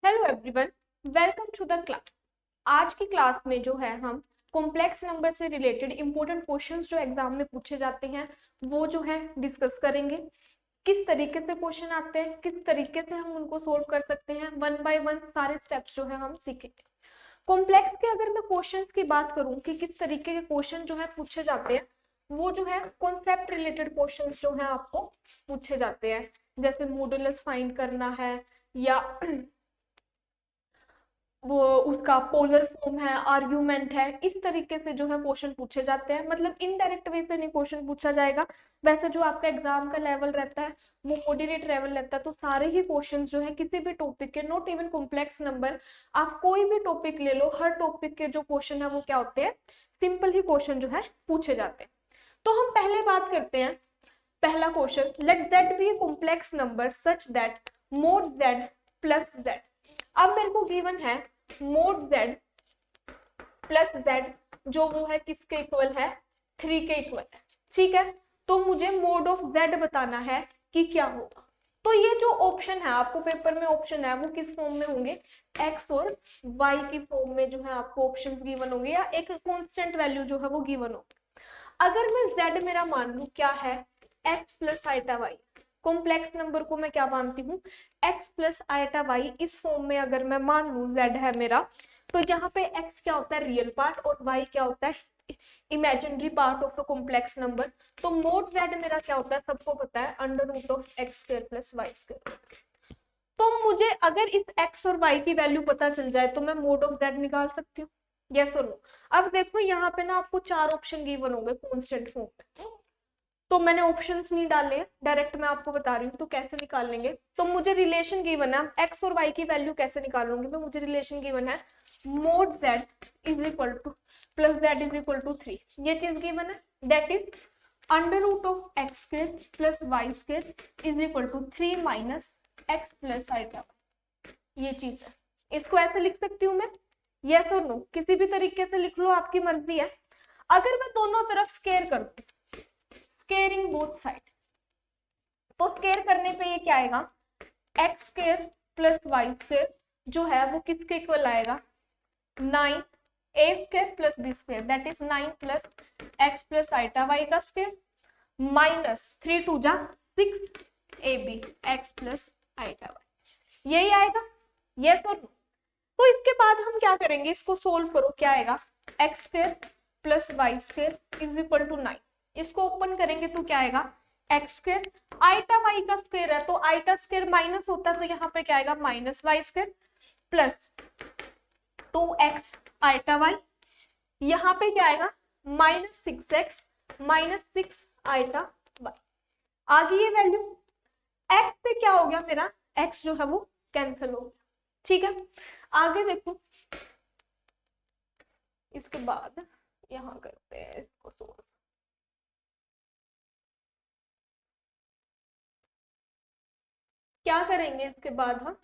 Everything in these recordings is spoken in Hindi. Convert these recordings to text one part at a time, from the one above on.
Hello everyone, welcome to the class. आज की क्लास में जो है हम कॉम्प्लेक्स नंबर से रिलेटेड इंपॉर्टेंट क्वेश्चंस जो एग्जाम में पूछे जाते हैं वो जो है डिस्कस करेंगे। किस तरीके से क्वेश्चन आते हैं, किस तरीके से हम उनको सोल्व कर सकते हैं, वन बाय वन सारे स्टेप्स जो है हम सीखेंगे। कॉम्प्लेक्स के अगर मैं क्वेश्चंस की बात करूं कि किस तरीके के क्वेश्चन जो है पूछे जाते हैं, वो जो है कॉन्सेप्ट रिलेटेड क्वेश्चंस जो है आपको पूछे जाते हैं। जैसे मॉडुलस फाइंड करना है या वो उसका पोलर फॉर्म है, आर्ग्यूमेंट है, इस तरीके से जो है क्वेश्चन पूछे जाते हैं। मतलब इनडायरेक्ट वे से नहीं क्वेश्चन पूछा जाएगा। वैसे जो आपका एग्जाम का लेवल रहता है वो मॉडरेट लेवल रहता है, तो सारे ही क्वेश्चन जो है किसी भी टॉपिक के, नॉट इवन कॉम्प्लेक्स नंबर, आप कोई भी टॉपिक ले लो, हर टॉपिक के जो क्वेश्चन है वो क्या होते हैं, सिंपल ही क्वेश्चन जो है पूछे जाते हैं। तो हम पहले बात करते हैं। पहला question, let z be a complex number such that mod z plus z। अब मेरे को गिवन है मोड z प्लस z, जो वो है किसके इक्वल है, 3 के इक्वल है। ठीक है, तो मुझे मोड ऑफ z बताना है कि क्या होगा। तो ये जो ऑप्शन है आपको पेपर में ऑप्शन है वो किस फॉर्म में होंगे, x और y की फॉर्म में जो है आपको ऑप्शंस गिवन होंगे, या एक कांस्टेंट वैल्यू जो है वो गिवन होगी। अगर मैं z मेरा मान लूं क्या है, x plus iota y, complex number को मैं क्या मानती हूँ, x प्लस आइटा y, इस फॉर्म में अगर मैं मान लूं z है मेरा, तो यहाँ पे x क्या होता है, रियल पार्ट, और y क्या होता है, imaginary part of a complex number. तो मोड z मेरा क्या होता है, सबको पता है, under root of x square plus Y square. तो मुझे अगर इस x और y की वैल्यू पता चल जाए तो मैं मोड ऑफ z निकाल सकती हूँ, यस और नो। अब देखो यहाँ पे ना आपको 4 ऑप्शन गिवन होंगे कॉन्स्टेंट फॉर्म में, तो मैंने ऑप्शंस नहीं डाले, डायरेक्ट मैं आपको बता रही हूँ तो कैसे निकाल लेंगे। तो मुझे रिलेशन गिवन है, एक्स और वाई की वैल्यू कैसे निकालूंगी मैं, मुझे रिलेशन गिवन है mod z is equal to plus z is equal to 3, ये चीज गिवन है, that is under root of x square plus Y square is equal to 3 minus x plus iota, ये चीज है। इसको ऐसे लिख सकती हूँ मैं, यस और नो, किसी भी तरीके से लिख लो, आपकी मर्जी है। अगर मैं दोनों तरफ स्केयर करूँ, स्केयरिंग बोथ साइड, तो स्केयर करने पे ये क्या आएगा, x square plus Y square जो है वो किसके इक्वल आएगा, 9 A square plus B square, that is 9 plus X plus iota Y का स्क्वायर माइनस 3 2 जा 6 A B X plus iota Y, यही आएगा, यस और नो। तो इसके बाद हम क्या करेंगे, इसको सोल्व करो, क्या आएगा, x square plus Y square is equal to 9, इसको ओपन करेंगे तो क्या आएगा, एक्स स्क्वायर, आइटा वाई का स्क्वायर है तो आइटा स्क्वायर माइनस होता है, तो यहाँ पे क्या आएगा, minus Y square plus 2x iota Y, यहाँ पे क्या आएगा, minus 6x minus 6 iota Y. आ गई ये वैल्यू, x से क्या हो गया मेरा, x जो है वो कैंसिल हो गया। ठीक है, आगे देखो, इसके बाद यहाँ करते हैं इसको सोल्व। क्या करेंगे इसके बाद हम,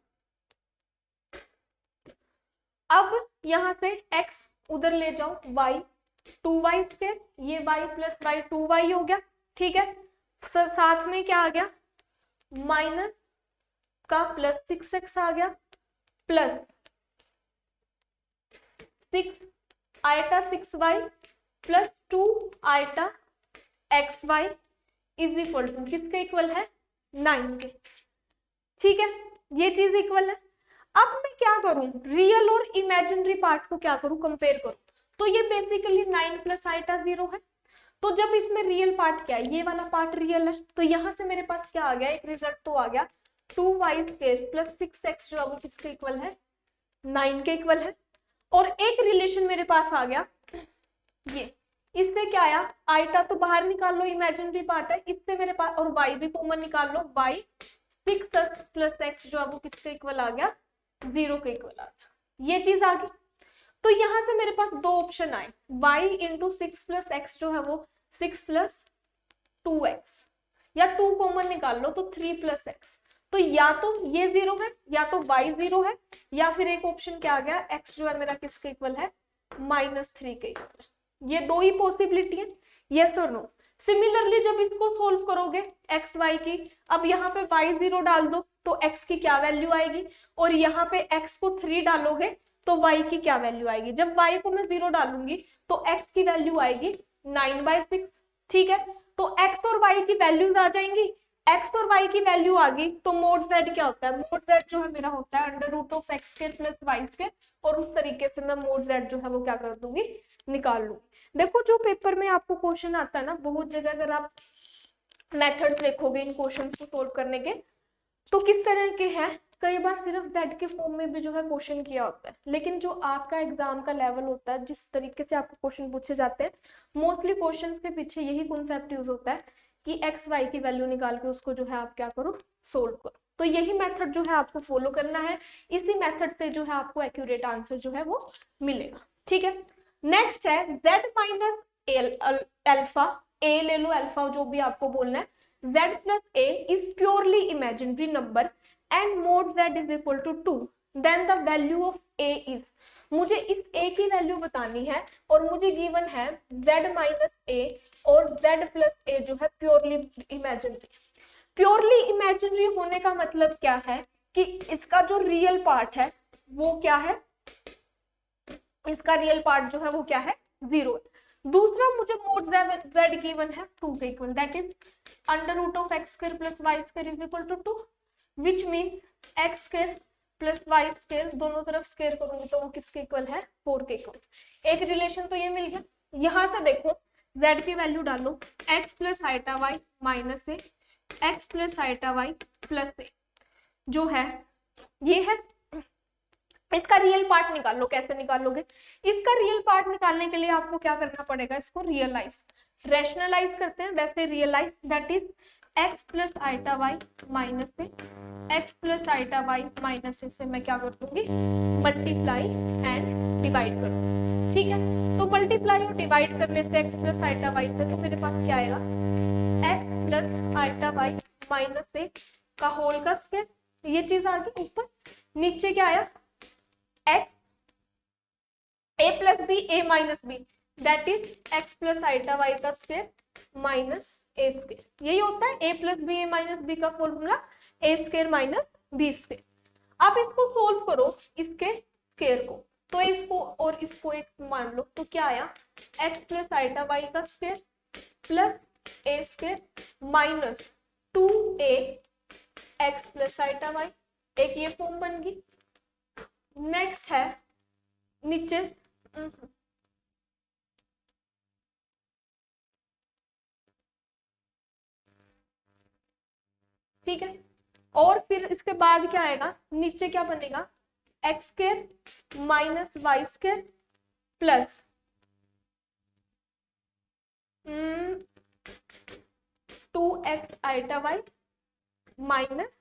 अब यहां से x उधर ले जाओ, y 2y स्क्वायर, ये y प्लस वाई 2y हो गया। ठीक है, साथ में क्या आ गया, माइनस का प्लस 6x आ गया, plus 6 iota 6y plus 2 iota xy is equal to किसके इक्वल है, 9 के। ठीक है, ये चीज इक्वल है। अब मैं क्या करूं, रियल और इमेजिनरी पार्ट को क्या करूं, कंपेयर करूं। तो ये बेसिकली 9 प्लस आइटा 0 है, तो जब इसमें रियल पार्ट क्या है, ये वाला पार्ट रियल है, तो यहां से मेरे पास क्या आ गया, एक रिजल्ट तो आ गया, 2y स्क्वायर प्लस 6x जो है वो किसके इक्वल है, 9 के इक्वल है। और एक रिलेशन मेरे पास आ गया, ये इससे क्या आया, आइटा तो बाहर निकाल लो, इमेजिनरी पार्ट है, इससे मेरे पास, और y भी कॉमन निकाल लो, y 6 प्लस x जो है वो किसके इक्वल आ गया, 0 के इक्वल आ गया, ये चीज आ गई। तो यहां से मेरे पास दो ऑप्शन आए, y इंटू 6 प्लस एक्स जो है वो 6 प्लस 2x, या 2 कॉमन निकाल लो तो 3 प्लस एक्स, तो या तो ये 0 है या तो y 0 है, या फिर एक ऑप्शन क्या आ गया, x जो है मेरा किसके इक्वल है, -3 के इक्वल। ये दो ही पॉसिबिलिटी है, यस और नो। सिमिलरली जब इसको सोल्व करोगे एक्स वाई की, अब यहाँ पे y 0 डाल दो, तो x की क्या वैल्यू आएगी, और यहाँ पे x को 3 डालोगे तो y की क्या वैल्यू आएगी। जब y को मैं 0 डालूंगी तो x की वैल्यू आएगी 9/6। ठीक है, तो x और y की वैल्यूज आ जाएंगी, x और y की वैल्यू आ गई तो मोड z क्या होता है, मोड z जो है मेरा होता है √x² प्लस y², और उस तरीके से मैं मोड z जो है वो क्या कर दूंगी, निकाल लूंगी। देखो जो पेपर में आपको क्वेश्चन आता है ना, बहुत जगह अगर आप मेथड्स देखोगे इन क्वेश्चंस को सोल्व करने के तो किस तरह के हैं, कई बार सिर्फ z के फॉर्म में भी जो है क्वेश्चन किया होता है, लेकिन जो आपका एग्जाम का लेवल होता है, जिस तरीके से आपको क्वेश्चन पूछे जाते हैं, मोस्टली क्वेश्चंस के पीछे यही कॉन्सेप्ट यूज होता है कि x y की वैल्यू निकाल के उसको जो है आप क्या करो, सोल्व करो। तो यही मेथड जो है आपको फॉलो करना है, इसी मेथड से जो है आपको एक्यूरेट आंसर जो है वो मिलेगा। ठीक है, नेक्स्ट है z माइनस अल्फा, a ले लो, अल्फा जो भी आपको बोलना है, z plus a is purely imaginary number and mod z is equal to 2, then the value of a is, मुझे इस a की वैल्यू बतानी है और मुझे गिवन है z माइनस a और z प्लस a जो है प्योरली इमेजिनरी। प्योरली इमेजिनरी होने का मतलब क्या है कि इसका जो रियल पार्ट है वो क्या है, इसका रियल पार्ट जो है वो क्या है, 0 है। दूसरा मुझे मोड z गिवन है 2 के equal, that is √x² plus y² is equal to 2, which means x² plus y² दोनों तरफ स्क्वायर करूंगी तो वो किसके इक्वल है, 4 के इक्वल। एक रिलेशन तो ये मिल गया। यहां से देखो z की वैल्यू डालो, x plus iota y minus A, x plus iota y plus A जो है ये है, इसका रियल पार्ट निकालो। कैसे निकालोगे, इसका रियल पार्ट निकालने के लिए आपको क्या करना पड़ेगा, इसको रियलाइज, रैशनलाइज करते हैं वैसे realize, that is x plus iota y minus A, x plus iota y minus A से मैं क्या कर दूंगी, मल्टीप्लाई एंड डिवाइड कर दूंगी। ठीक है, तो मल्टीप्लाई और डिवाइड करने से x प्लस आइटा y से तो मेरे पास क्या आएगा, x plus iota y minus A का होल का स्क्वायर, ये चीज आ गई ऊपर। नीचे क्या आया, x a plus b a minus b, that is x plus iota y का स्क्वायर माइनस ए स्क्वायर। यही होता है a plus b a minus b का formula, a square minus b square. आप इसको सोल्व करो इसके स्क्वायर को, तो इसको और इसको एक मान लो तो क्या आया, x प्लस आइटा y का square plus A square minus 2a x plus iota y, एक ये फॉर्म बन गई। नेक्स्ट है नीचे ठीक है, और फिर इसके बाद क्या आएगा, नीचे क्या बनेगा, x² minus y² plus 2x iota y minus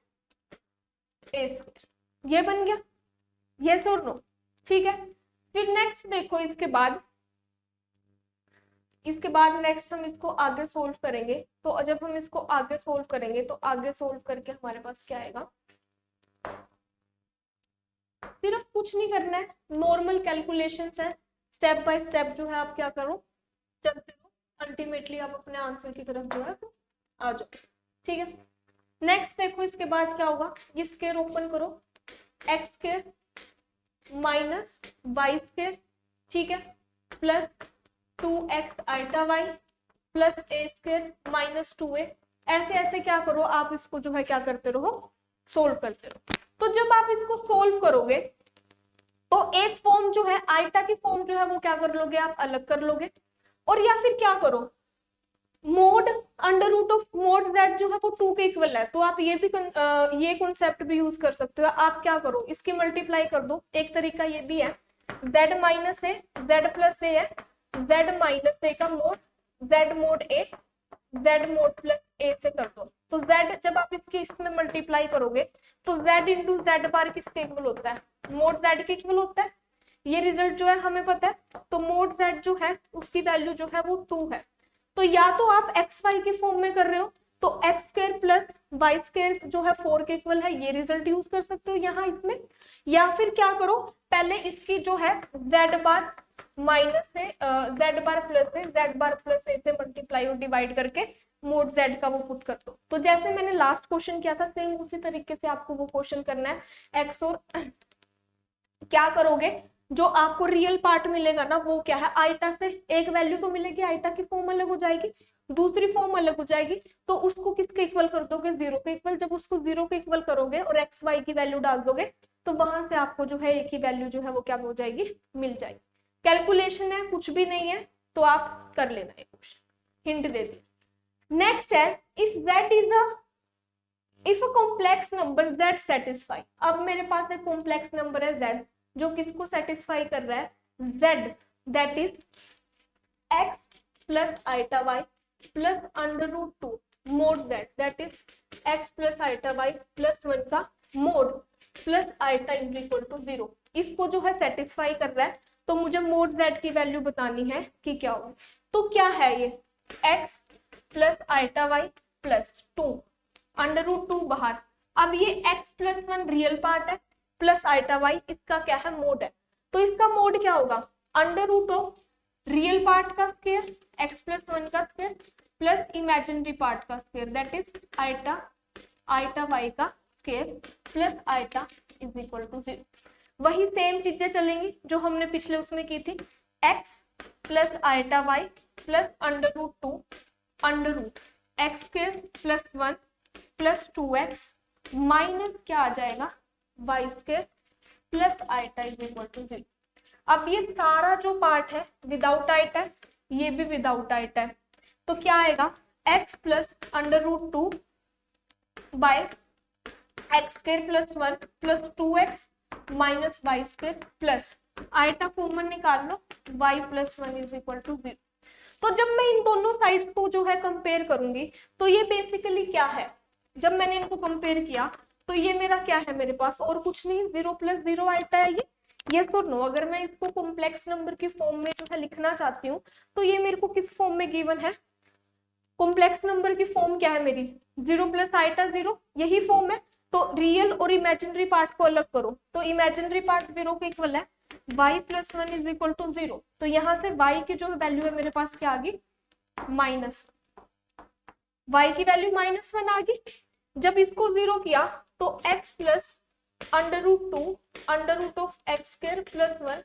ए स्क्वायर, ये बन गया, यस और नो। ठीक है, फिर नेक्स्ट देखो इसके बाद नेक्स्ट हम इसको आगे सोल्व करेंगे। तो जब हम इसको आगे सोल्व करेंगे तो आगे सोल्व करके हमारे पास क्या आएगा, सिर्फ कुछ नहीं करना है, नॉर्मल कैलकुलेशंस है, स्टेप बाय स्टेप जो है आप क्या करो, चलते हो, अल्टीमेटली आप अपने आंसर की तरफ जो है आ जाओ। ठीक है, नेक्स्ट देखो इसके बाद क्या होगा, ये स्क्वायर ओपन करो, x² माइनस y², ठीक है, plus 2x iota y plus a² minus 2a, ऐसे ऐसे क्या करो आप इसको जो है क्या करते रहो, सोल्व करते रहो। तो जब आप इसको सोल्व करोगे तो एक फॉर्म जो है आइटा की फॉर्म जो है वो क्या कर लोगे, आप अलग कर लोगे, और या फिर क्या करो, mod under root of mod z जो है वो 2 के इक्वल है, तो आप ये भी ये कॉन्सेप्ट भी यूज कर सकते हो। आप क्या करो, इसकी मल्टीप्लाई कर दो, एक तरीका ये भी है, z माइनस ए z प्लस ए है, z माइनस ए का मोड z मोड ए, z मोड प्लस ए से कर दो, तो z जब आप इसकी इसमें मल्टीप्लाई करोगे तो z इंटू z बार किसके इक्वल होता है, मोड z के इक्वल होता है। ये रिजल्ट जो है हमें पता है, तो मोड z जो है उसकी वैल्यू जो है वो 2 है। तो या तो आप एक्स वाई के फॉर्म में कर रहे हो तो x² प्लस y² जो है 4 के इक्वल है, ये रिजल्ट यूज कर सकते हो यहाँ इसमें, या फिर क्या करो, पहले इसकी जो है z बार माइनस से z बार प्लस से z बार प्लस से मल्टीप्लाई और डिवाइड करके मोड जेड का वो पुट कर दो। तो जैसे मैंने लास्ट क्वेश्चन किया था सेम उसी तरीके से आपको वो क्वेश्चन करना है। एक्स और क्या करोगे, जो आपको रियल पार्ट मिलेगा ना वो क्या है, आइटा से एक वैल्यू तो मिलेगी, आइटा की फॉर्म अलग हो जाएगी, दूसरी फॉर्म अलग हो जाएगी, तो उसको किसके इक्वल कर दोगे, जीरो के इक्वल। जब उसको जीरो के इक्वल करोगे और एक्स वाई की वैल्यू डाल दोगे तो वहां से आपको जो है एक ही वैल्यू जो है वो क्या हो जाएगी, मिल जाएगी। कैलकुलेशन है, कुछ भी नहीं है, तो आप कर लेना है क्वेश्चन, हिंट दे दी। नेक्स्ट है if z is a if a complex number z satisfy. अब मेरे पास एक कॉम्प्लेक्स नंबर है z जो किसको सेटिस्फाई कर रहा है, z that is x plus iota y plus under root two mod z that is x plus iota y plus 1 का mod plus iota is equal to 0। इसको जो है सेटिस्फाई कर रहा है, तो मुझे मोड z की वैल्यू बतानी है कि क्या होगी। तो क्या है ये, x plus iota y plus 2 under root 2 बाहर। अब ये x प्लस 1 रियल पार्ट है प्लस आइटा y इसका क्या है, मोड है। तो इसका मोड क्या होगा, under root of real part का स्क्वायर x प्लस 1 का स्क्वायर प्लस इमेजिनरी पार्ट का square that is iota y का square plus iota is equal to 0। वही सेम चीजें चलेंगी जो हमने पिछले उसमें की थी, x plus iota y plus under root 2 under root x square plus 1 plus 2x minus क्या आ जाएगा, y square plus iota is equal to 0। अब ये सारा जो पार्ट है विदाउट आइटा है, ये भी विदाउट आइटा है, तो क्या आएगा, x plus under root 2 by x square plus 1 plus 2x minus Y square plus iota common निकाल लो, y plus 1 is equal to 0। तो जब मैं इन दोनों साइड्स को जो है कंपेयर करूंगी तो ये बेसिकली क्या है, जब मैंने इनको कंपेयर किया तो ये मेरा क्या है, मेरे पास और कुछ नहीं, 0 प्लस 0 आइटा है ये, यस और नो। अगर मैं इसको कॉम्प्लेक्स नंबर की फॉर्म में जो है लिखना चाहती हूँ तो ये मेरे को किस फॉर्म में गिवन है, कॉम्प्लेक्स नंबर की फॉर्म क्या है मेरी, 0 प्लस आइटा 0, यही फॉर्म है। तो रियल और इमेजिनरी पार्ट को अलग करो, तो इमेजिनरी पार्ट 0 के इक्वल है, y plus 1 is equal to 0। तो यहाँ से y की जो वैल्यू है मेरे पास क्या आ गई, माइनस, y की वैल्यू -1 आ गई। जब इसको 0 किया तो x plus under root 2 under root of x square plus 1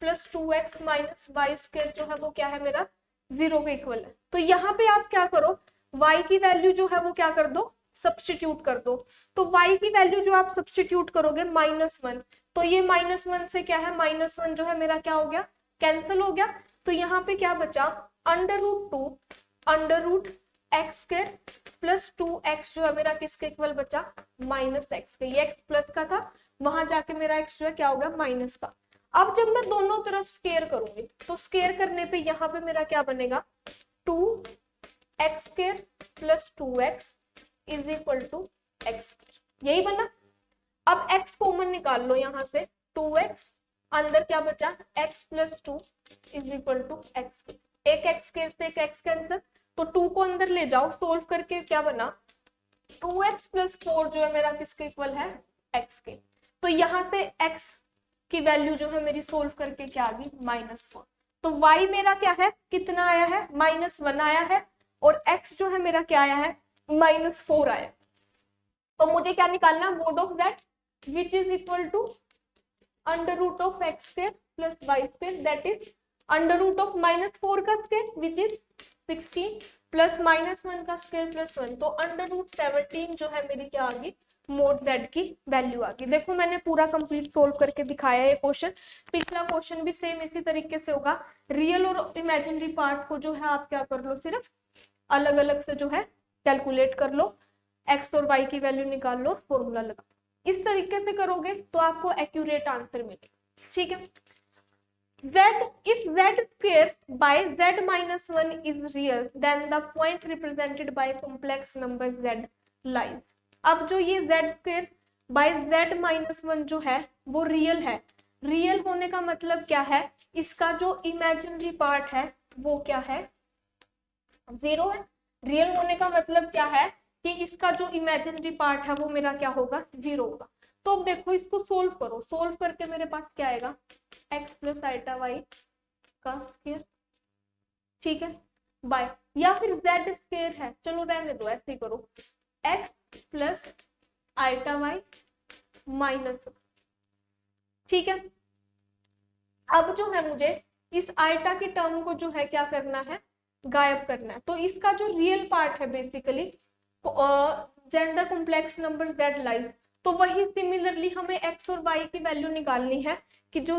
plus 2x minus Y square जो है वो क्या है मेरा 0 के इक्वल है। तो यहाँ पे आप क्या करो, y की वैल्यू जो है वो क्या कर दो, सब्स्टिट्यूट कर दो। तो y की वैल्यू जो आप सब्स्टिट्यूट करोगे -1, तो ये -1 से क्या है, -1 जो है मेरा क्या हो गया, कैंसिल हो गया। तो यहाँ पे क्या बचा, under root 2 under root x square plus 2x जो है मेरा किसके इक्वल बचा, -x के। ये x प्लस का था, वहां जाके मेरा x जो है क्या होगा, माइनस का। अब जब मैं दोनों तरफ स्केयर करूंगी तो स्केयर करने पे यहाँ पे मेरा क्या बनेगा, 2x square plus 2x is equal to x, यही बना। अब x कॉमन निकाल लो यहाँ से, 2x अंदर क्या बचा, x plus 2 is equal to x, एक x स्क्वायर से एक x कैंसिल, तो 2 को अंदर ले जाओ, सोल्व करके क्या बना, 2x प्लस 4 जो है मेरा किसके इक्वल है, x के। तो यहाँ से x की वैल्यू जो है मेरी सोल्व करके क्या आ गई, -4। तो y मेरा क्या है, कितना आया है, -1 आया है, और x जो है मेरा क्या आया है, -4 आया। तो मुझे क्या निकालना, mod of that which is equal to under root of x square plus Y square that is under root of -4 का स्क्वायर विच इज 16 प्लस -1 का स्क्वायर प्लस 1, तो अंडर रूट 17 जो है मेरी क्या आ गई, मोड z की वैल्यू आ गई। देखो मैंने पूरा कंप्लीट सोल्व करके दिखाया है क्वेश्चन। पिछला क्वेश्चन भी सेम इसी तरीके से होगा, रियल और इमेजिनरी पार्ट को जो है आप क्या कर लो, सिर्फ अलग अलग से जो है कैलकुलेट कर लो, x और y की वैल्यू निकाल लो, फॉर्मूला लगा। इस तरीके से करोगे तो आपको एक्यूरेट आंसर मिलेगा, ठीक है। z if z square by z minus 1 is real then the point represented by complex number z lies। अब जो ये z square by z minus 1 जो है वो रियल है, रियल होने का मतलब क्या है, इसका जो इमेजिनरी पार्ट है वो क्या है, 0 है। रियल होने का मतलब क्या है कि इसका जो इमेजिनरी पार्ट है वो मेरा क्या होगा, 0 होगा। तो अब देखो इसको सोल्व करो, सोल्व करके मेरे पास क्या आएगा, x प्लस आइटा वाई का स्क्वायर, ठीक है। बाय, या फिर जेड स्क्वायर है, चलो रहने दो ऐसे ही करो, x plus iota y minus, ठीक है। अब जो है मुझे इस आइटा की टर्म को जो है क्या करना है, गायब करना है। तो इसका जो रियल पार्ट है basically gender complex number Z lies, तो वही सिमिलरली हमें एक्स और वाई की वैल्यू निकालनी है कि जो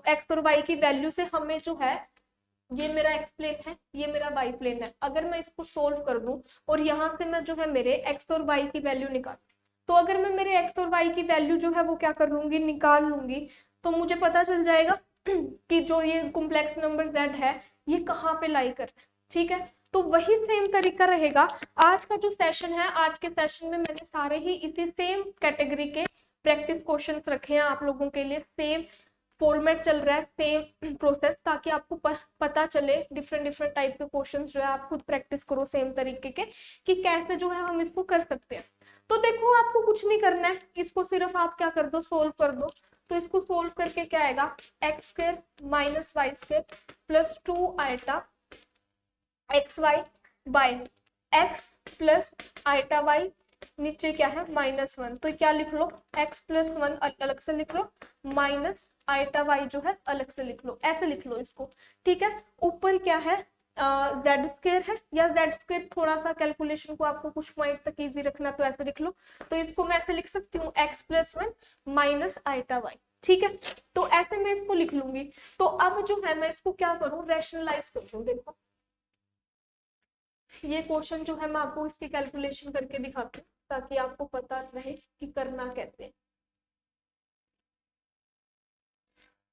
एक्स और वाई की वैल्यू से हमें जो है, ये मेरा एक्स प्लेन है, ये मेरा वाई प्लेन है, अगर मैं इसको सोल्व कर दूं और यहाँ से मैं जो है मेरे एक्स और वाई की वैल्यू निकाल, तो अगर मैं मेरे एक्स और वाई की वैल्यू जो है वो क्या कर लूंगी, निकाल लूंगी, तो मुझे पता चल जाएगा कि जो ये कॉम्प्लेक्स नंबर जेड है ये कहाँ पे लाई कर, ठीक है। तो वही सेम तरीका रहेगा आज का जो सेशन है। आज के सेशन में मैंने सारे ही इसी सेम कैटेगरी के प्रैक्टिस क्वेश्चंस रखे हैं आप लोगों के लिए, सेम फॉर्मेट चल रहा है, सेम प्रोसेस, ताकि आपको पता चले डिफरेंट डिफरेंट टाइप के क्वेश्चंस जो है आप खुद प्रैक्टिस करो सेम तरीके के कि कैसे जो है हम इसको कर सकते हैं। तो देखो आपको कुछ नहीं करना है, इसको सिर्फ आप क्या कर दो, सोल्व कर दो। तो इसको सोल्व करके क्या आएगा, x square minus Y square plus 2 iota x y by x plus iota y, नीचे क्या है -1, तो क्या लिख लो, x प्लस 1 अलग से लिख लो, माइनस आइटा वाई जो है अलग से लिख लो, ऐसे लिख लो इसको, ठीक है। ऊपर क्या है, जेड स्क्वायर है, या जेड स्क्वायर थोड़ा सा कैलकुलेशन को आपको कुछ पॉइंट तक इजी रखना तो ऐसे लिख लो, तो इसको मैं ऐसे लिख सकती हूँ x plus 1 minus iota y, ठीक है। तो ऐसे मैं इसको लिख लूंगी। तो अब जो है मैं इसको क्या करूँ, रैशनलाइज कर दूं। देखो ये क्वेश्चन जो है मैं आपको इसकी कैलकुलेशन करके दिखाती हूँ ताकि आपको पता रहे कि करना कैसे है।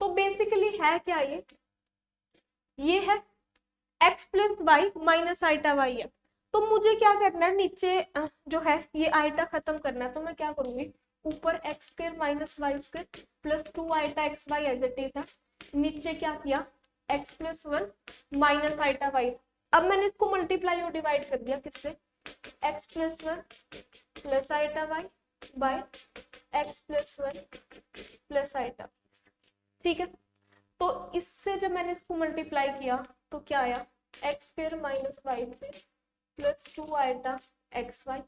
तो बेसिकली है क्या, ये है x plus y minus iota y है। तो मुझे क्या करना है, नीचे जो है ये आइटा खत्म करना है, तो मैं क्या करूंगी, ऊपर x square minus Y square plus 2 iota x y as it is है, नीचे क्या किया, x plus 1 minus iota y. अब मैंने इसको मल्टीप्लाई और डिवाइड कर दिया किससे, x plus 1 plus iota y by x plus 1 plus iota, ठीक है। तो इससे जब मैंने इसको मल्टीप्लाई किया तो क्या आया, x square minus Y square plus 2 iota x y,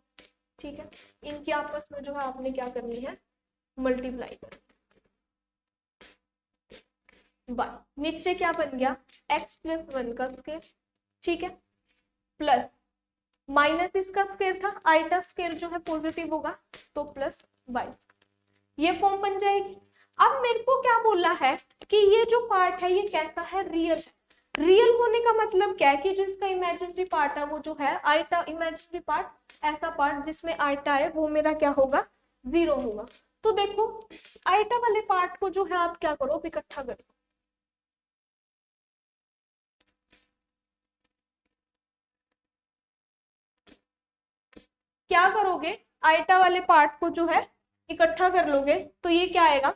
ठीक है। इनकी आपस में जो है आपने क्या करनी है, मल्टीप्लाई कर, बाय नीचे क्या बन गया, x प्लस 1 का स्क्वायर, ठीक है, प्लस माइनस इसका स्क्वायर था, आइटा स्क्वायर जो है पॉजिटिव होगा तो प्लस वाई, ये फॉर्म बन जाएगी। अब मेरे को क्या बोला है कि ये जो पार्ट है ये कैसा है, रियल है। रियल होने का मतलब क्या है कि जो इसका इमेजिनरी पार्ट है वो जो है आइटा, इमेजिनरी पार्ट ऐसा पार्ट जिसमें आइटा है वो मेरा क्या होगा, 0 होगा। तो देखो आइटा वाले पार्ट को जो है आप क्या करो, इकट्ठा करो, क्या करोगे, आइटा वाले पार्ट को जो है इकट्ठा कर लोगे, तो ये क्या आएगा,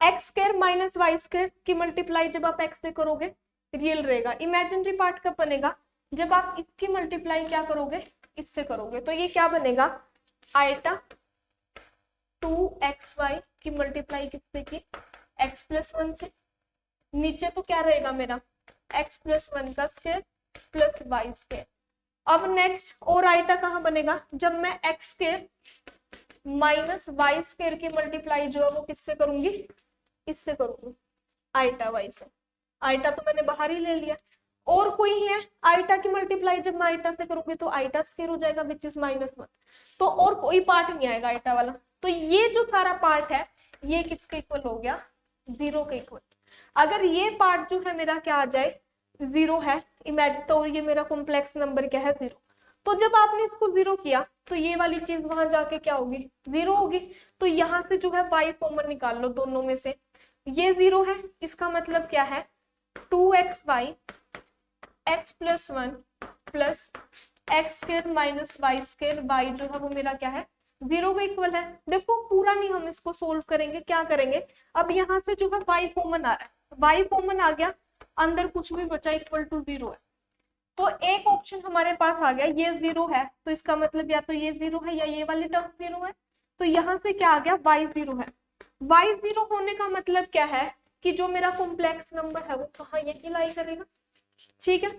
x square minus Y square की मल्टीप्लाई जब आप एक्स से करोगे रियल रहेगा। इमेजिनरी पार्ट कब बनेगा, जब आप इसकी मल्टीप्लाई क्या करोगे, इससे करोगे, तो ये क्या बनेगा, आइटा 2xy की मल्टीप्लाई किससे की, x प्लस 1 से, नीचे तो क्या रहेगा मेरा, x प्लस 1 का स्क्वायर प्लस वाई स्क्वायर। अब नेक्स्ट और आइटा कहाँ बनेगा, जब मैं x square minus Y square की मल्टीप्लाई जो है वो किससे करूंगी, इससे करूंगी, आइटा वाई से। आइटा तो मैंने बाहर ही ले लिया, और कोई है आइटा की मल्टीप्लाई जब मैं आइटा से करूंगी तो आइटा स्क्वायर हो जाएगा विच इज -1, तो और कोई पार्ट नहीं आएगा आइटा वाला। तो ये जो सारा पार्ट है ये किसके इक्वल हो गया, 0 के इक्वल। अगर ये पार्ट जो है मेरा क्या आ जाए, 0 है, इमेजिन, तो ये मेरा कॉम्प्लेक्स नंबर क्या है, 0। तो जब आपने इसको 0 किया तो ये वाली चीज वहां जाके क्या होगी, 0 होगी। तो यहाँ से जो है y कॉमन निकाल लो दोनों में से, ये 0 है, इसका मतलब क्या है 2xy x plus 1 plus x square minus Y square, y जो है वो मेरा क्या है, 0 के इक्वल है। देखो पूरा नहीं हम इसको सोल्व करेंगे, क्या करेंगे, अब यहाँ से जो है y कॉमन आ रहा है, y कॉमन आ गया, अंदर कुछ भी बचा इक्वल टू 0 है। तो एक ऑप्शन हमारे पास आ गया, ये 0 है, तो इसका मतलब या तो ये 0 है या ये वाली टर्म 0 है। तो यहाँ से क्या आ गया, y 0 है। y 0 होने का मतलब क्या है कि जो मेरा कॉम्प्लेक्स नंबर है वो कहाँ, यही लाई करेगा, ठीक है।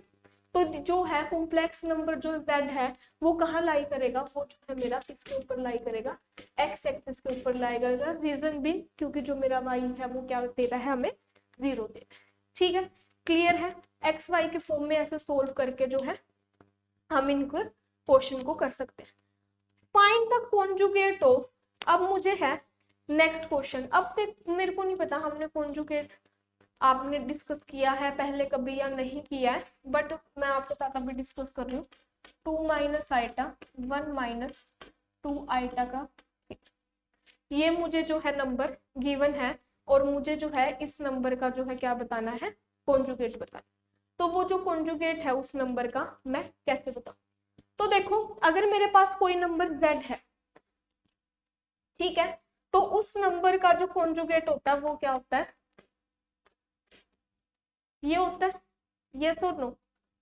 तो जो है कॉम्प्लेक्स नंबर जो z है वो कहाँ लाई करेगा, वो जो है मेरा किसके ऊपर लाई करेगा, x एक्सिस के ऊपर लाई करेगा। रीजन भी क्योंकि जो मेरा y है वो क्या देता है, हमें 0 देता है। ठीक है, क्लियर है। एक्स वाई के फॉर्म में ऐसे सोल्व करके जो है हम इनको क्वेश्चन को कर सकते हैं। फाइंड द कॉन्जुगेट ऑफ, अब मुझे है नेक्स्ट क्वेश्चन। अब तक मेरे को नहीं पता हमने कॉन्जुगेट आपने डिस्कस किया है पहले कभी या नहीं किया है, बट मैं आपके साथ अभी डिस्कस कर रही हूँ। 2 माइनस आइटा 1 माइनस 2 आइटा का, ये मुझे जो है नंबर गिवन है और मुझे जो है इस नंबर का जो है क्या बताना है, कॉन्जुगेट बताना। तो वो जो कॉन्जुगेट है उस नंबर का मैं कैसे बताऊं। तो देखो अगर मेरे पास कोई नंबर z है, ठीक है, तो उस नंबर का जो कॉन्जुगेट होता है वो क्या होता है, ये होता है। यस और नो।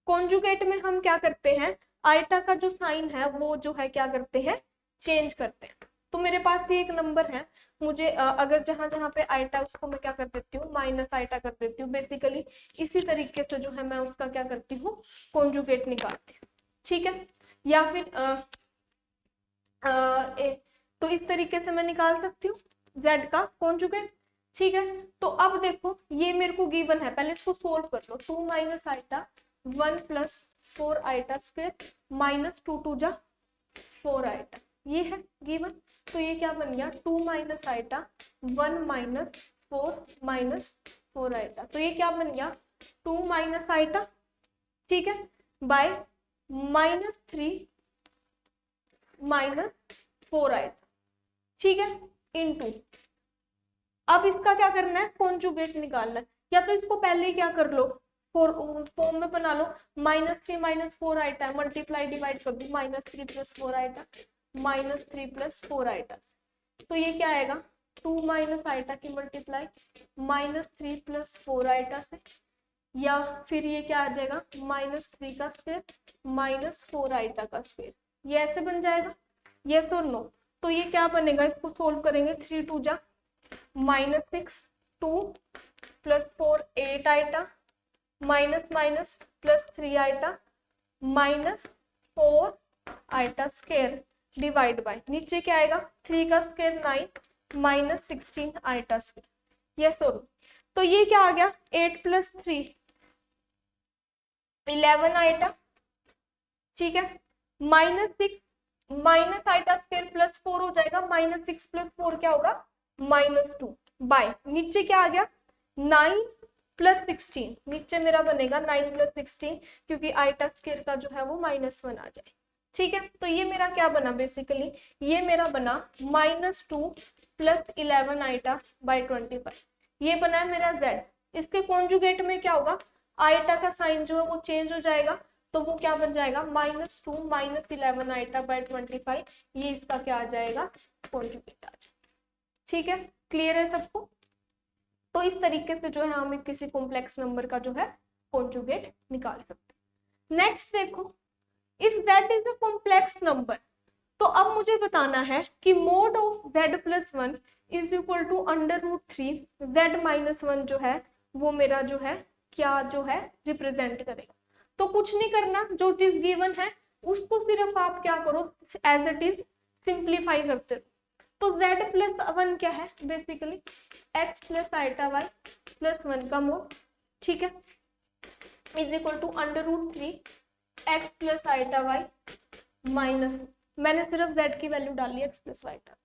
कॉन्जुगेट में हम क्या करते हैं, आइटा का जो साइन है वो जो है क्या करते हैं, चेंज करते हैं। तो मेरे पास ये एक नंबर है, मुझे अगर जहां जहां पे आइटा उसको मैं क्या कर देती हूँ, माइनस आइटा कर देती हूँ। बेसिकली इसी तरीके से जो है मैं उसका क्या करती हूँ, कॉन्जुगेट निकालती हूँ। ठीक है, या फिर तो इस तरीके से मैं निकाल सकती हूँ z का कॉन्जुगेट। ठीक है, तो अब देखो ये मेरे को गिवन है, पहले इसको सोल्व कर लो। 2 minus iota 1 plus 4 iota square minus 2 2 जा 4 आइटा, ये है गिवन। तो ये क्या बन गया, 2 माइनस आइटा 1 माइनस 4 आइटा। तो ये क्या बन गया, 2 माइनस आइटा, ठीक है, बाय माइनस 3 माइनस 4 आइटा, ठीक है, इनटू। अब इसका क्या करना है, कॉन्जुगेट निकालना है। या तो इसको पहले ही क्या कर लो, फॉर्म में बना लो, minus 3 minus 4 iota multiply divide कर दो, minus 3 plus 4 iota minus 3 plus 4 iota. तो ये क्या आएगा, 2 माइनस आइटा की मल्टीप्लाई माइनस 3 प्लस 4 आइटा से, या फिर ये क्या आ जाएगा, माइनस 3 का स्क्वायर माइनस 4 आइटा का स्क्वायर। ये ऐसे बन जाएगा, यस और नो। तो ये क्या बनेगा, इसको सोल्व करेंगे, 3 2 जा minus 6 2 plus 4 8 iota minus minus plus 3 iota minus 4 iota square divide by, नीचे क्या आएगा, 3 का square 9 minus 16 iota square. Yes और नो। तो ये क्या आ गया, 8 प्लस 3 11 आइटा, ठीक है, minus 6 minus iota square plus 4 हो जाएगा, माइनस 6 प्लस 4 क्या होगा, माइनस 2 बाय, नीचे क्या आ गया, 9 प्लस 16, नीचे मेरा बनेगा 9 प्लस 16 क्योंकि आइटा स्क्वायर का जो है वो -1 आ जाए। ठीक है, तो ये मेरा क्या बना, बेसिकली ये मेरा बना -2 प्लस 11 आइटा बाय 25, ये बना है मेरा z। इसके कॉन्जुगेट में क्या होगा, आइटा का साइन जो है वो चेंज हो जाएगा, तो वो क्या बन जाएगा, -2 माइनस 11 आइटा बाय 25, ये इसका क्या आ जाएगा, कॉन्जुगेट आ जाएगा। ठीक है, क्लियर है सबको। तो इस तरीके से जो है हम किसी कॉम्प्लेक्स नंबर का जो है कॉन्जुगेट निकाल सकते हैं। नेक्स्ट देखो, if z is a complex number, तो अब मुझे बताना है कि mod of z plus 1 is equal to √3 z minus 1 जो है वो मेरा जो है क्या जो है रिप्रेजेंट करेगा। तो कुछ नहीं करना, जो चीज गिवन है उसको सिर्फ आप क्या करो, एज इट इज सिंप्लीफाई करते रहो। तो z प्लस 1 क्या है, basically x plus iota y plus 1 का मोड, ठीक है, is equal to √3 x plus iota y minus, मैंने सिर्फ z की वैल्यू डाली x प्लस आइटा,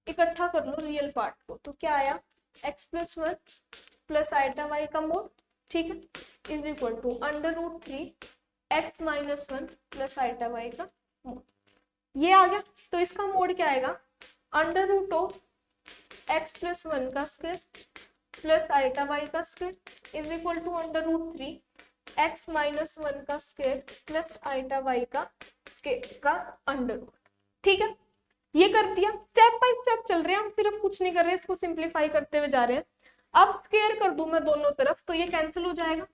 इकट्ठा कर लो रियल पार्ट को, तो क्या आया, x plus 1 plus iota y का मोड, ठीक है, is equal to √3 x minus 1 plus iota y का मोड, ये आ गया। तो इसका मोड क्या आएगा, √x प्लस 1 का स्क्वायर प्लस आइटा y का square is equal to √3 x minus 1 का स्क्वायर प्लस आइटा y का स्क्वायर का अंडर। ठीक है, ये कर दिया, स्टेप बाय स्टेप चल रहे हैं हम, सिर्फ कुछ नहीं कर रहे हैं, इसको सिंप्लीफाई करते हुए जा रहे हैं। अब स्क्वायर कर दूं मैं दोनों तरफ तो ये कैंसिल हो जाएगा।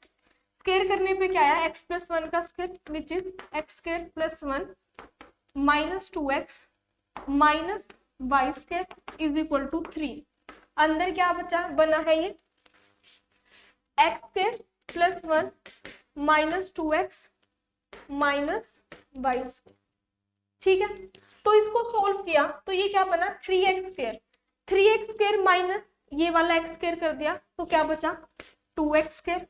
स्क्वायर करने पे क्या आया, x प्लस 1 का square which is x square plus 1 minus 2x minus y square is equal to 3। अंदर क्या बचा बना है, ये x square plus 1 minus 2x minus Y square. ठीक है, तो इसको सोल्व किया तो ये क्या बना 3x square, 3x square minus ये वाला x स्क्वायर कर दिया तो क्या बचा 2x स्क्वायर,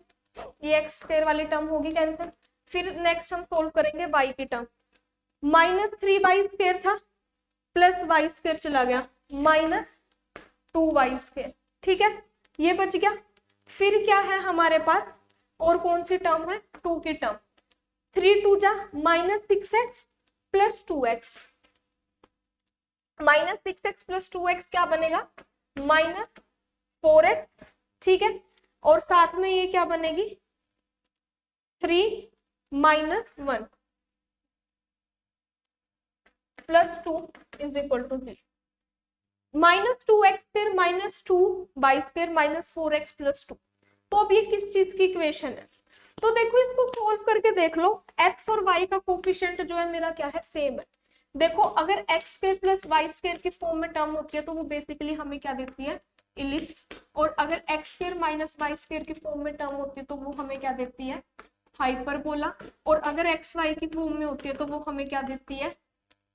ये x स्क्वायर वाली टर्म होगी कैंसिल। फिर नेक्स्ट हम सोल्व करेंगे y की टर्म, माइनस 3y स्क्वायर था प्लस y स्क्वायर चला गया माइनस 2y स्क्वायर। ठीक है, ये बच गया। फिर क्या है हमारे पास और कौन सी टर्म है 2 की टर्म, 3 2 जा minus 6x plus 2x, minus 6x plus 2x क्या बनेगा माइनस 4x। ठीक है, और साथ में ये क्या बनेगी 3 minus 1 plus 2 is equal to 0, minus 2x square minus 2y square minus 4x plus 2। तो अब ये किस चीज की इक्वेशन है, तो देखो इसको सोल्व करके देख लो, x और y का कोफिशिएंट जो है मेरा क्या है सेम है। देखो अगर x square plus Y square की फॉर्म में टर्म होती है तो वो बेसिकली हमें क्या देती है इलिप्स, और अगर x square minus Y square की फॉर्म में टर्म होती है तो वो हमें क्या देती है हाइपरबोला, और अगर एक्स वाई की फॉर्म में होती है तो वो हमें क्या देती है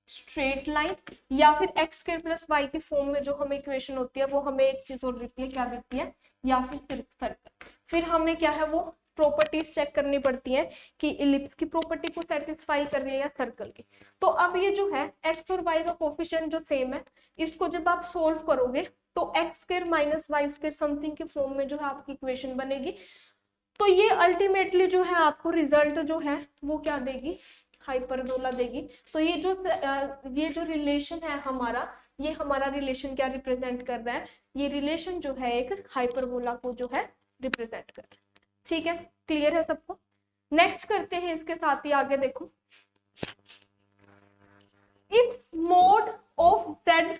स्ट्रेट लाइन, या फिर एक्स स्क्वायर प्लस वाई की फॉर्म में जो हमें इक्वेशन होती है वो हमें एक चीज और देती है, क्या देती है, या फिर सर्कल। फिर हमें क्या है वो प्रॉपर्टीज चेक करनी पड़ती है कि इलिप्स की प्रॉपर्टी को सेटिस्फाई कर रही है या सर्कल की। तो अब ये जो है एक्स और वाई का कोफिशिएंट जो सेम है, इसको जब आप सोल्व करोगे तो x square minus Y square something की फॉर्म में जो है आपकी इक्वेशन बनेगी। तो ये अल्टीमेटली जो है आपको रिजल्ट जो है वो क्या देगी हाइपरबोला देगी। तो ये जो रिलेशन है हमारा, ये हमारा रिलेशन क्या रिप्रेजेंट कर रहा है, ये रिलेशन जो है एक हाइपरबोला को जो है रिप्रेजेंट कर रहा है। ठीक है, क्लियर है सबको। नेक्स्ट करते हैं इसके साथ ही आगे, देखो if mode of z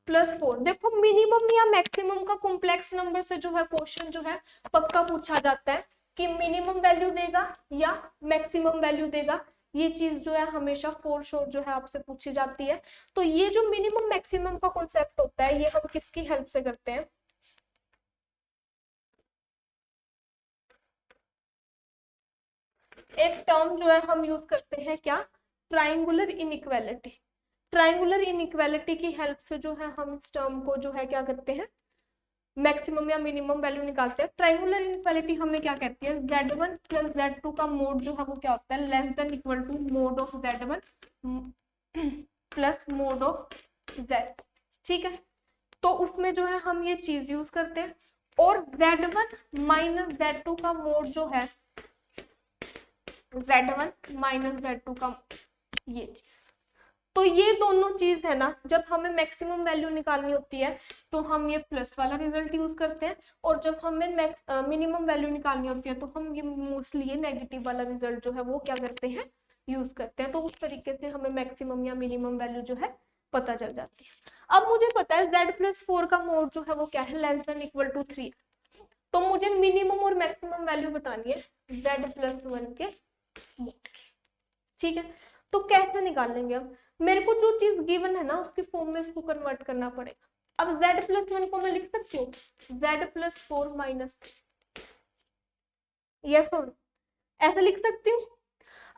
plus 4, देखो मिनिमम या मैक्सिमम का कॉम्प्लेक्स नंबर से जो है क्वेश्चन जो है पक्का पूछा जाता है कि मिनिमम वैल्यू देगा या मैक्सिमम वैल्यू देगा। ये चीज जो है हमेशा फॉर श्योर जो है आपसे पूछी जाती है। तो ये जो मिनिमम मैक्सिमम का कॉन्सेप्ट होता है ये हम किसकी हेल्प से करते हैं, एक टर्म जो है हम यूज करते हैं क्या ट्राइंगुलर इनइक्वालिटी। ट्राइंगुलर इनइक्वालिटी की हेल्प से जो है हम इस टर्म को जो है क्या करते हैं मैक्सिमम या मिनिमम वैल्यू निकालते हैं। ट्राइंगुलर इनइक्वालिटी हमें क्या कहती है z1 प्लस z2 का मोड जो है वो क्या होता है less than equal to mod of z1 plus mod of z। ठीक है, तो उसमें जो है हम ये चीज यूज करते हैं, और z1 माइनस z2 का मोड जो है z1 माइनस z2 का ये चीज। तो ये दोनों चीज है ना, जब हमें मैक्सिमम वैल्यू निकालनी होती है तो हम ये प्लस वाला रिजल्ट यूज करते हैं, और जब हमें मिनिमम वैल्यू निकालनी होती है तो हम ये मोस्टली ये नेगेटिव वाला रिजल्ट जो है वो क्या करते हैं यूज करते हैं। तो उस तरीके से हमें मैक्सिमम या मिनिमम वैल्यू जो है पता चल जाती है। अब मुझे पता है z प्लस 4 का मोड जो है वो क्या है लेस देन इक्वल टू 3, तो मुझे मिनिमम और मैक्सिमम वैल्यू बतानी है z प्लस 1 के मोड की। ठीक है, तो कैसे निकालेंगे, अब मेरे को जो चीज गिवन है ना उसकी फॉर्म में इसको कन्वर्ट करना पड़ेगा। अब z प्लस 1 को मैं लिख सकती हूँ z प्लस 4 माइनस, यस और ऐसे लिख सकती हूँ।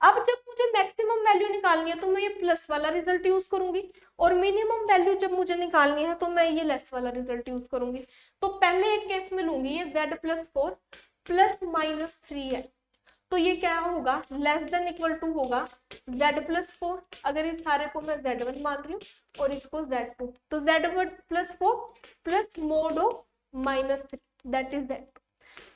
अब जब मुझे मैक्सिमम वैल्यू निकालनी है तो मैं ये प्लस वाला रिजल्ट यूज करूंगी, और मिनिमम वैल्यू जब मुझे निकालनी है तो मैं ये लेस वाला रिजल्ट यूज करूंगी। तो पहले एक केस में लूंगी ये z प्लस 4 प्लस माइनस 3 है, तो ये क्या होगा लेस देन इक्वल टू होगा z प्लस 4, अगर इस सारे को मैं z1 मान रही हूँ और इसको z2, तो z1 plus 4 plus mod of minus 3 that is z।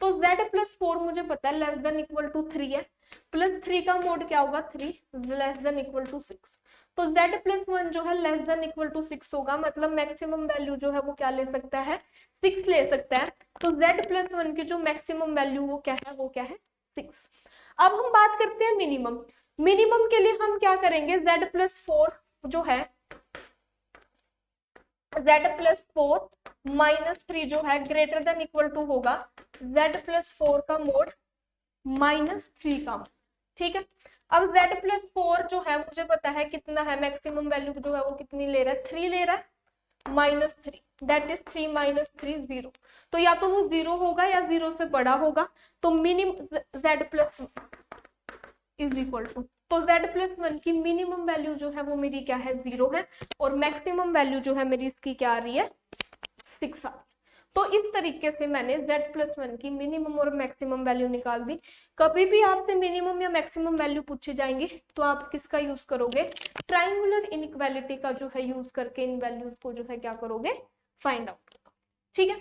तो z प्लस 4 मुझे पता है लेस देन इक्वल टू 3 है, प्लस 3 का मोड क्या होगा 3 लेस देन इक्वल टू 6, तो z प्लस 1 जो है लेस देन इक्वल टू 6 होगा, मतलब मैक्सिमम वैल्यू जो है वो क्या ले सकता है 6 ले सकता है। तो z प्लस 1 की जो मैक्सिमम वैल्यू वो क्या है 6। अब हम बात करते हैं मिनिमम। मिनिमम के लिए हम क्या करेंगे z प्लस 4 जो है z प्लस 4 माइनस 3 जो है ग्रेटर देन इक्वल टू होगा z प्लस 4 का मोड माइनस 3 का। ठीक है, अब z प्लस 4 जो है मुझे पता है कितना है मैक्सिमम वैल्यू जो है वो कितनी ले रहा है 3 ले रहा है। -3, दैट इज 3 - 3 0। तो या तो वो 0 होगा या 0 से बड़ा होगा। तो minimum z+1 is equal to, तो z+1 की मिनिमम वैल्यू जो है वो मेरी क्या है 0 है, और मैक्सिमम वैल्यू जो है मेरी इसकी क्या आ रही है 6 आ रही है। तो इस तरीके से मैंने z+1 की मिनिमम और मैक्सिमम वैल्यू निकाल दी। कभी भी आपसे मिनिमम या मैक्सिमम वैल्यू पूछी जाएंगी तो आप किसका यूज करोगे, ट्रायंगुलर इनइक्वालिटी का जो है यूज करके इन वैल्यूज को जो है क्या करोगे, फाइंड आउट। ठीक है,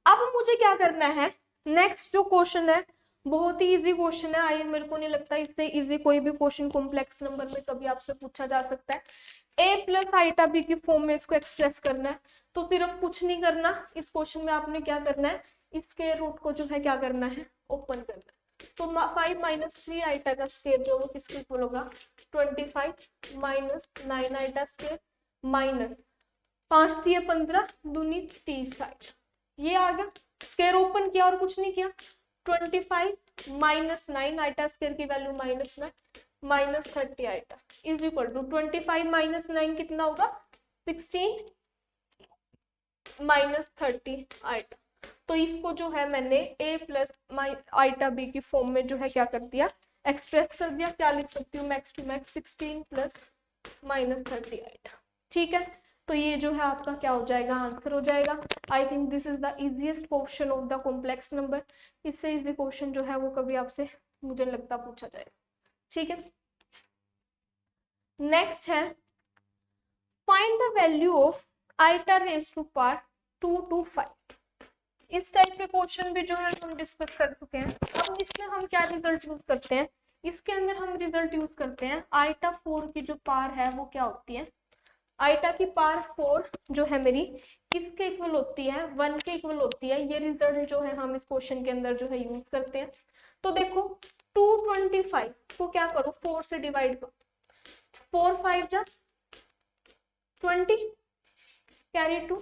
अब मुझे क्या करना है, नेक्स्ट जो क्वेश्चन है बहुत ही इजी क्वेश्चन है। आई मेरे को नहीं लगता इससे इजी कोई भी क्वेश्चन कॉम्प्लेक्स नंबर में कभी आपसे पूछा जा सकता है। a प्लस आइटा बी की फॉर्म में इसको एक्सप्रेस करना है, तो सिर्फ कुछ नहीं करना, इस क्वेश्चन में आपने क्या करना है, इसके रूट को जो है क्या करना है, ओपन करना है। तो 5 - 3 आइटा का स्क्वायर जो है वो किसके इक्वल होगा, 25 माइनस 9 आइटा स्क्वायर माइनस 5 × 15 दूनी 30 आइटा, ये आ गया। स्क्वायर ओपन किया और कुछ नहीं किया, 25 माइनस 9 आइटा स्क्वायर की value -9 minus 30 iota is equal to 25 minus 9 कितना होगा 16 माइनस 30 आइटा। तो इसको जो है मैंने a प्लस आइटा b की फॉर्म में जो है क्या कर दिया, एक्सप्रेस कर दिया। क्या लिख सकती हूँ, max to max 16 plus minus 30 iota. ठीक है, तो ये जो है आपका क्या हो जाएगा, आंसर हो जाएगा। I think this is the easiest question of the complex number. इससे इजी क्वेश्चन जो है वो कभी आपसे मुझे लगता पूछा जाएगा। ठीक है, नेक्स्ट है find the value of iota raise to power 2 to 5। इस टाइप के क्वेश्चन भी जो है हम डिस्कस कर चुके हैं। अब इसमें हम क्या रिजल्ट यूज करते हैं, इसके अंदर हम रिजल्ट यूज करते हैं आइटा 4 की जो पावर है वो क्या होती है, आइटा की पावर 4 जो है मेरी किसके इक्वल होती है, 1 के इक्वल होती है। ये रिजल्ट जो है हम इस क्वेश्चन के अंदर जो है यूज करते हैं। तो देखो 225 को क्या करो 4 से डिवाइड करो, 4 5 जा 20 कैरी 2,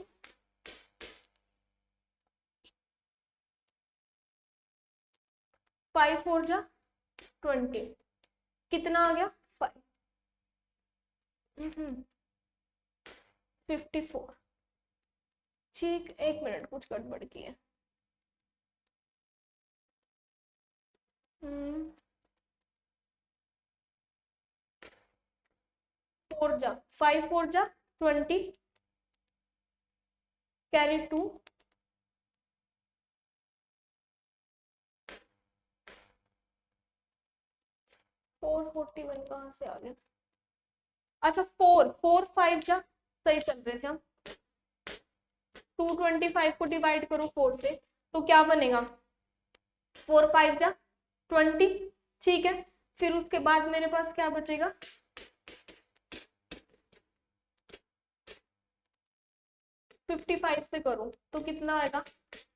5 4 जा 20 कितना आ गया 5 54। ठीक, एक मिनट कुछ गड़बड़ की है। 4 जा 5 4 जा 20 कैरी 2 441 कहाँ से आ गया। अच्छा 4 4 5 जा, सही चल रहे थे हम। 225 को डिवाइड करो 4 से तो क्या बनेगा 4 5 जा 20। ठीक है, फिर उसके बाद मेरे पास क्या बचेगा 55 से करो तो कितना आएगा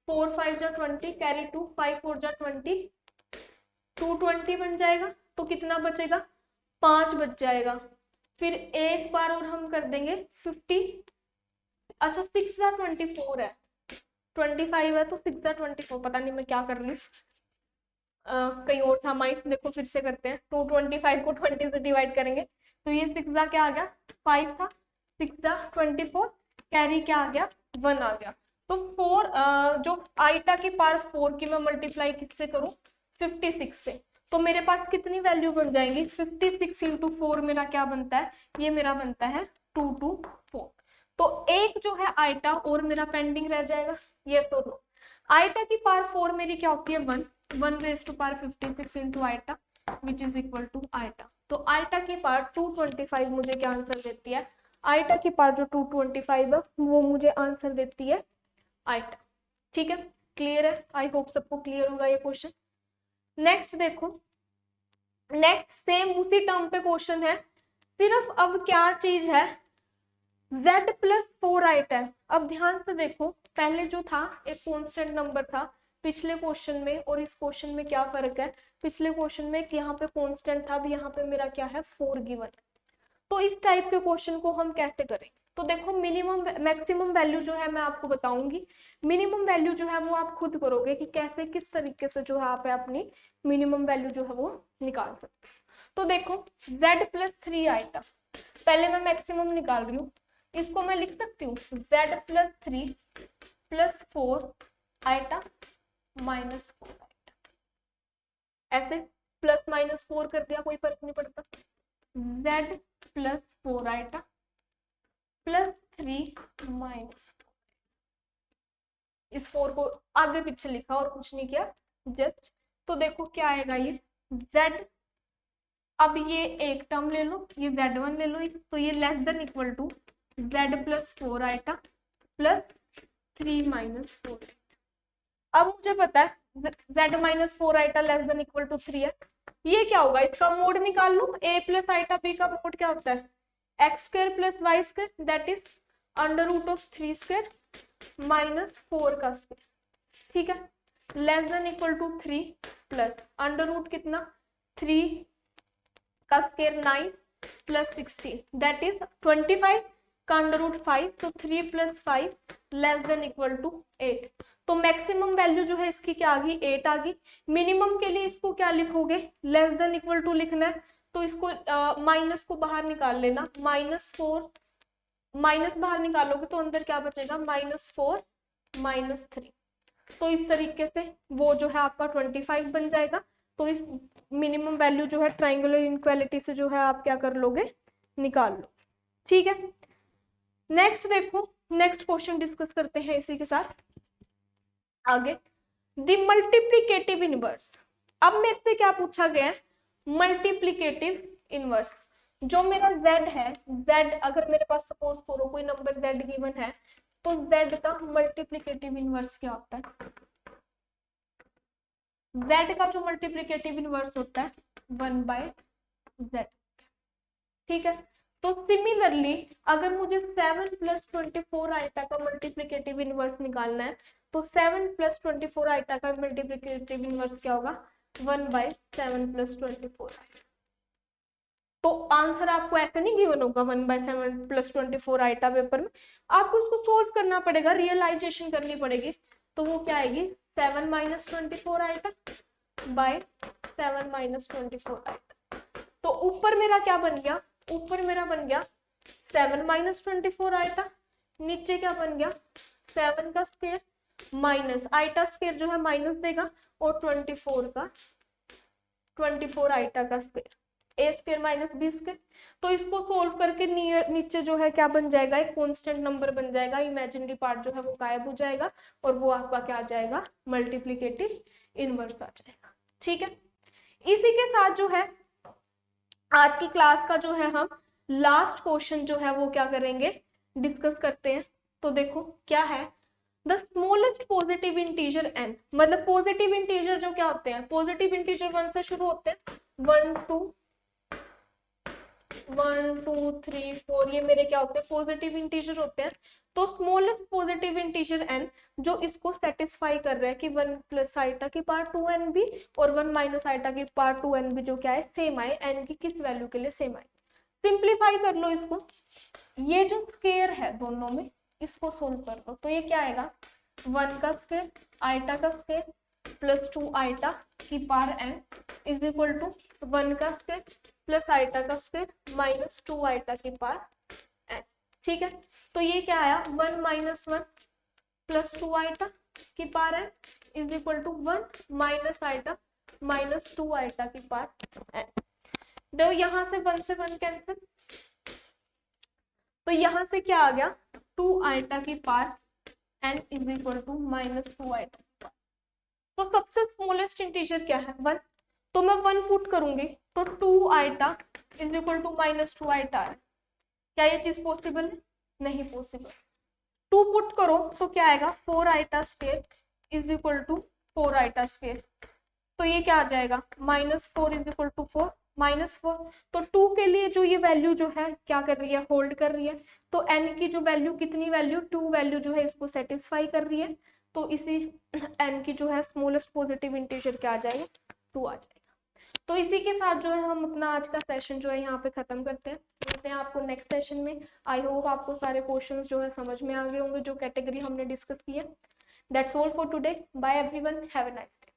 4 5 जा 20 कैरी 2 5 4 जा 20 220 बन जाएगा। तो कितना बचेगा 5 बच जाएगा। फिर एक बार और हम कर देंगे 50, अच्छा 6 जा 24 है, 25 है तो 6 जा 24, पता नहीं मैं क्या कर रही हूँ, कहीं और था माइंड। देखो फिर से करते हैं, 225 को 20 से डिवाइड करेंगे तो ये 6 जा क्या आ गया 5 था, 6 जा 24 कैरी क्या आ गया 1 आ गया। तो 4 जो आइटा की पावर 4 की मैं मल्टीप्लाई किससे करूं 56 से, तो मेरे पास कितनी वैल्यू बन जाएंगी 56 इंटू 4 मेरा क्या बनता है, ये मेरा बनता है 224। तो एक जो है आइटा और मेरा पेंडिंग रह जाएगा, ये तो नो। आइटा की पावर 4 मेरी क्या होती है 1 raise to power 56 into iota which is equal to iota. तो आइटा की पावर 225 मुझे क्या आंसर देती है, आइटा की पावर जो 225 है वो मुझे आंसर देती है आइटा। ठीक है, क्लियर है, आई होप सबको क्लियर होगा ये क्वेश्चन। नेक्स्ट देखो, नेक्स्ट सेम उसी टर्म पे क्वेश्चन है, सिर्फ अब क्या चीज है z प्लस 4 आइटा है। अब ध्यान से देखो, पहले जो था एक कांस्टेंट नंबर था पिछले क्वेश्चन में और इस क्वेश्चन में क्या फर्क है, पिछले क्वेश्चन में यहाँ पे कांस्टेंट था, अब यहाँ पे मेरा क्या है 4 गिवन। तो इस टाइप के क्वेश्चन को हम कैसे करें, तो देखो मिनिमम मैक्सिमम वैल्यू जो है मैं आपको बताऊंगी, मिनिमम वैल्यू जो है वो आप खुद करोगे कि कैसे किस तरीके से जो है आप अपनी मिनिमम वैल्यू जो है वो निकाल सकते हो। तो देखो z प्लस 3 आइटा, पहले मैं मैक्सिमम निकाल रही हूँ, इसको मैं लिख सकती हूँ z plus 3 plus 4 iota minus 4 iota, ऐसे प्लस माइनस 4 कर दिया, कोई फर्क नहीं पड़ता। z plus 4 iota plus 3 minus 4, इस 4 को आगे पीछे लिखा और कुछ नहीं किया जस्ट। तो देखो क्या आएगा ये z, अब ये एक टर्म ले लो, ये z1 ले लो, तो ये less than equal to z plus 4 iota plus 3 minus 4। अब मुझे पता है z minus 4 iota less than equal to 3 है, ये क्या होगा, इसका मोड निकाल लो। a प्लस आइटा b का मोड क्या होता है, x square plus Y square, that is under root of 3 square minus 4 का स्क्वायर, ठीक है, less than equal to 3 plus under root कितना 3 का स्क्वायर 9 प्लस 16, दैट इज 25 का अंडर रूट 5, तो 3 plus 5 less than equal to 8। तो मैक्सिमम वैल्यू जो है इसकी क्या आ गई 8 आ गई। मिनिमम के लिए इसको क्या लिखोगे, लेस देन इक्वल टू लिखना है, तो इसको माइनस को बाहर निकाल लेना, -4 माइनस बाहर निकालोगे तो अंदर क्या बचेगा -4 -3, तो इस तरीके से वो जो है आपका 25 बन जाएगा। तो इस मिनिमम वैल्यू जो है ट्राइंगुलर इनइक्वालिटी से जो है आप क्या कर लोगे, निकाल लो, ठीक है। नेक्स्ट देखो, नेक्स्ट क्वेश्चन डिस्कस करते हैं इसी के साथ आगे, द मल्टीप्लिकेटिव इनवर्स। अब मेरे से क्या पूछा गया है, मल्टीप्लिकेटिव इनवर्स। जो मेरा z है, z अगर मेरे पास सपोज करो कोई नंबर z गिवन है, तो z का मल्टीप्लिकेटिव इनवर्स क्या होता है, z का जो मल्टीप्लिकेटिव इनवर्स होता है 1/z, ठीक है। तो सिमिलरली अगर मुझे 7 प्लस 24 आइटा का मल्टीप्लिकेटिव इनवर्स निकालना है, तो 7 प्लस 24 आइटा का मल्टीप्लिकेटिव इनवर्स क्या होगा 1/7 प्लस 24 आइटा। तो आंसर आपको ऐसे नहीं गिवन होगा 1/7 प्लस 24 आइटा पेपर में, आपको इसको सोल्व करना पड़ेगा, रियलाइजेशन करनी पड़ेगी। तो वो क्या आएगी 7 minus 24 iota by 7 minus 24 iota. तो ऊपर मेरा क्या बन गया, ऊपर मेरा बन गया 7 माइनस 24 आइटा, नीचे क्या बन गया 7 का स्क्वायर माइनस आइटा स्क्वायर जो है माइनस देगा, और 24 आइटा का स्क्वायर, ए स्क्वायर माइनस बी स्क्वायर। तो इसको सोल्व करके नीचे जो है क्या बन जाएगा, एक कांस्टेंट नंबर बन जाएगा, इमेजिनरी पार्ट जो है वो गायब हो जाएगा, और वो आपका क्या आ जाएगा मल्टीप्लिकेटिव इनवर्स आ जाएगा, ठीक है। इसी के साथ जो है आज की क्लास का जो है हम लास्ट क्वेश्चन जो है वो क्या करेंगे, डिस्कस करते हैं। तो देखो क्या है, the smallest positive integer n, मतलब पॉजिटिव इंटीजर जो क्या होते हैं, पॉजिटिव इंटीजर 1 से शुरू होते हैं, 1 2 3 4, ये मेरे क्या होते हैं पॉजिटिव इंटीजर होते हैं। तो स्मॉलेस्ट पॉजिटिव इंटीजर n जो इसको सेटिस्फाई कर रहा है कि 1 प्लस आइटा की पावर 2n भी और 1 माइनस आइटा की पावर 2n भी जो क्या है सेम आए, n की किस वैल्यू के लिए सेम आए। सिंप्लीफाई कर लो इसको, ये जो स्क्वायर है दोनों में इसको सोल्व कर लो, तो ये क्या आएगा 1 का स्क्वायर आइटा का स्क्वायर प्लस 2 आइटा की power n is equal to 1 का स्क्वायर प्लस आइटा का स्क्वायर माइनस 2 आइटा की पावर n, ठीक है। तो ये क्या आया 1 माइनस 1 प्लस 2 आइटा की power n is equal to 1 minus iota minus 2 iota की पावर n। देखो यहाँ से 1 से 1 कैंसिल, तो यहाँ से क्या आ गया 2 आइटा की power n is equal to minus 2 iota. तो सबसे स्मॉलेस्ट इंटीजर क्या है 1, तो मैं 1 पुट करूंगी तो 2 iota is equal to minus 2 iota है। क्या ये चीज पॉसिबल है, नहीं पॉसिबल। 2 पुट करो तो क्या आएगा 4 iota square is equal to 4 iota square, तो ये क्या आ जाएगा -4 इज इक्वल टू 4 -4। तो 2 के लिए जो ये वैल्यू जो है क्या कर रही है होल्ड कर रही है, तो n की जो वैल्यू कितनी वैल्यू 2 वैल्यू जो है इसको सेटिस्फाई कर रही है, तो इसी n की जो है स्मॉलेस्ट पॉजिटिव इंटीजर क्या आ जाएगा 2 आ जाएगा। तो इसी के साथ जो है हम अपना आज का सेशन जो है यहाँ पे खत्म करते हैं, मिलते हैं आपको नेक्स्ट सेशन में। आई होप आपको सारे क्वेश्चंस जो है समझ में आ गए होंगे जो कैटेगरी हमने डिस्कस की है। That's all for today, bye everyone, have a nice day.